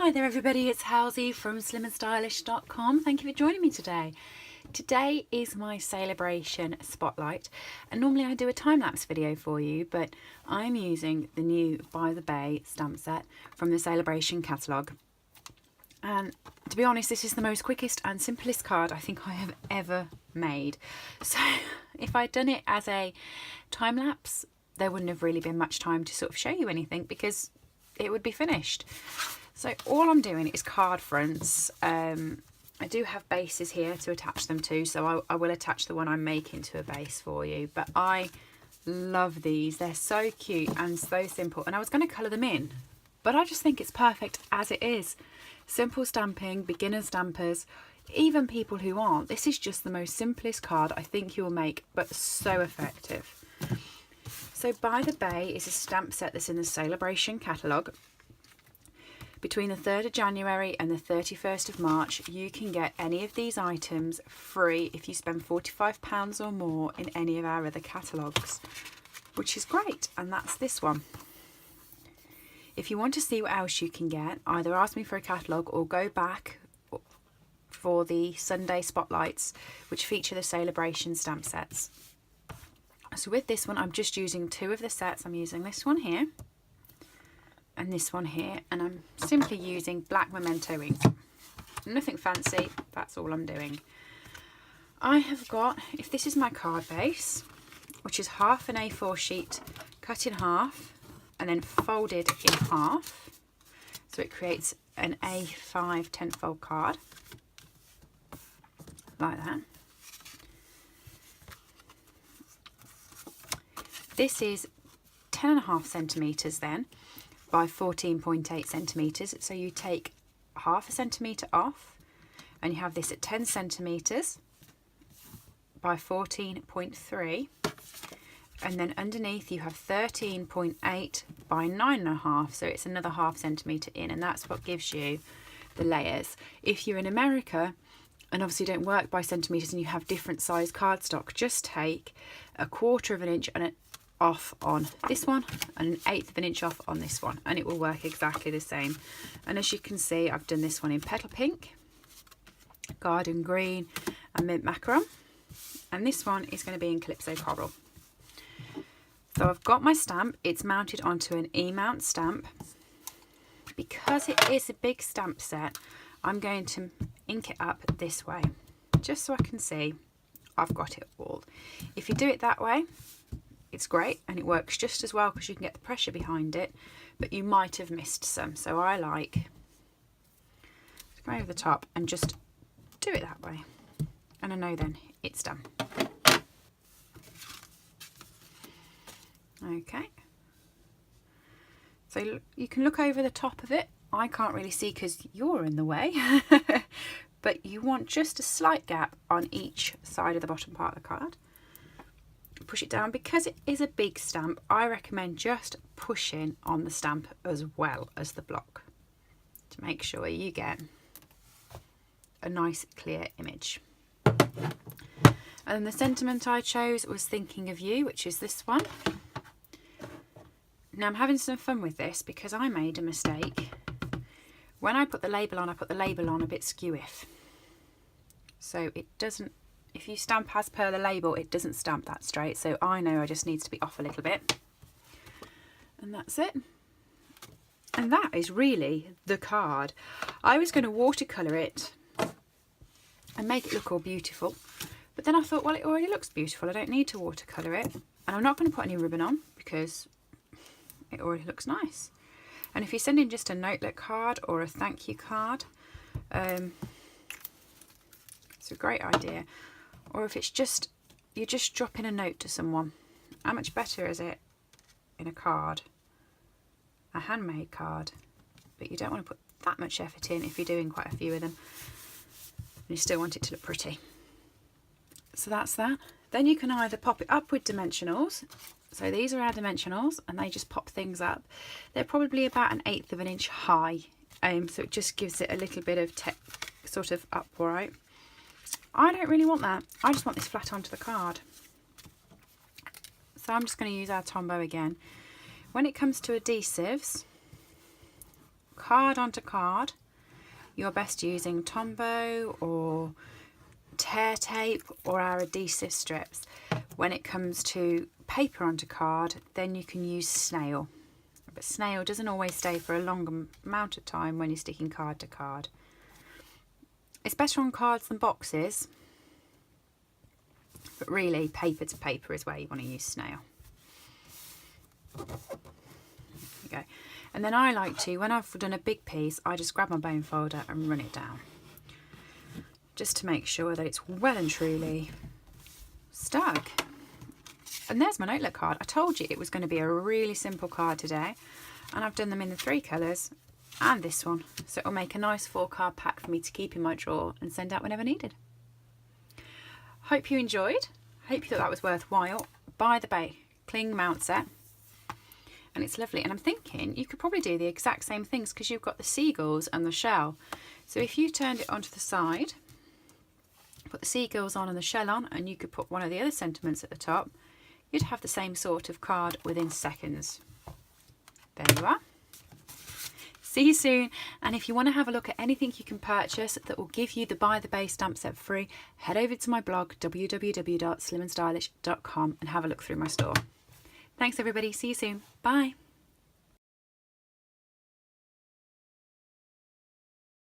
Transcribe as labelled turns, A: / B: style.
A: Hi there everybody, it's Halsey from slimandstylish.com. Thank you for joining me today. Today is my Sale-a-bration spotlight, and normally I do a time-lapse video for you, but I'm using the new By the Bay stamp set from the Sale-a-bration catalogue. And to be honest, this is the most quickest and simplest card I think I have ever made. So if I'd done it as a time-lapse, there wouldn't have really been much time to sort of show you anything because it would be finished. So all I'm doing is card fronts. I do have bases here to attach them to, so I will attach the one I'm making to a base for you. But I love these. They're so cute and so simple. And I was going to colour them in, but I just think it's perfect as it is. Simple stamping, beginner stampers, even people who aren't. This is just the most simplest card I think you will make, but so effective. So By the Bay is a stamp set that's in the Sale-a-bration catalogue. Between the 3rd of January and the 31st of March, you can get any of these items free if you spend £45 or more in any of our other catalogues, which is great, and that's this one. If you want to see what else you can get, either ask me for a catalogue or go back for the Sunday spotlights, which feature the Sale-a-bration stamp sets. So with this one, I'm just using 2 of the sets. I'm using this one here and this one here, and I'm simply using black memento ink. Nothing fancy, that's all I'm doing. I have got, if this is my card base, which is half an A4 sheet cut in half and then folded in half, so it creates an A5 10-fold card like that. This is 10.5 centimetres then by 14.8 centimetres, so you take half a centimetre off and you have this at 10 centimetres by 14.3, and then underneath you have 13.8 by 9.5, so it's another half centimetre in, and that's what gives you the layers. If you're in America and obviously don't work by centimetres and you have different size cardstock, just take 1/4 of an inch and off on this one and 1/8 of an inch off on this one, and it will work exactly the same. And as you can see, I've done this one in petal pink, garden green and mint macaron, and this one is going to be in calypso coral. So I've got my stamp, it's mounted onto an E-mount stamp. Because it is a big stamp set, I'm going to ink it up this way just so I can see I've got it all. If you do it that way, it's great and it works just as well because you can get the pressure behind it, but you might have missed some. So I like to go over the top and just do it that way. And I know then it's done. Okay. So you can look over the top of it. I can't really see because you're in the way, but you want just a slight gap on each side of the bottom part of the card. Push it down. Because it is a big stamp, I recommend just pushing on the stamp as well as the block to make sure you get a nice clear image. And then the sentiment I chose was Thinking of You, which is this one. Now I'm having some fun with this because I made a mistake. When I put the label on, I put the label on a bit skewiff, so it doesn't, if you stamp as per the label, it doesn't stamp that straight. So I know I just needs to be off a little bit. And that's it. And that is really the card. I was going to watercolour it and make it look all beautiful. But then I thought, well, it already looks beautiful. I don't need to watercolour it. And I'm not going to put any ribbon on because it already looks nice. And if you're sending just a notelet card or a thank you card, it's a great idea. Or if it's just, you're just dropping a note to someone, how much better is it in a card, a handmade card? But you don't want to put that much effort in if you're doing quite a few of them, and you still want it to look pretty. So that's that. Then you can either pop it up with dimensionals. So these are our dimensionals and they just pop things up. They're probably about 1/8 of an inch high, so it just gives it a little bit of sort of upright. I don't really want that. I just want this flat onto the card. So I'm just going to use our Tombow again. When it comes to adhesives, card onto card, you're best using Tombow or tear tape or our adhesive strips. When it comes to paper onto card, then you can use snail. But snail doesn't always stay for a long amount of time when you're sticking card to card. It's better on cards than boxes, but really paper to paper is where you want to use snail. There you go. And then I like to, when I've done a big piece, I just grab my bone folder and run it down, just to make sure that it's well and truly stuck. And there's my notelet card. I told you it was going to be a really simple card today, and I've done them in the 3 colours and this one, so it'll make a nice 4-card pack for me to keep in my drawer and send out whenever needed. Hope you enjoyed. Hope you thought that was worthwhile. By the bay, cling mount set, and it's lovely. And I'm thinking you could probably do the exact same things because you've got the seagulls and the shell. So if you turned it onto the side, put the seagulls on and the shell on, and you could put one of the other sentiments at the top, you'd have the same sort of card within seconds. There you are. See you soon. And if you want to have a look at anything you can purchase that will give you the By the Bay stamp set free, head over to my blog www.slimandstylish.com and have a look through my store. Thanks everybody. See you soon. Bye.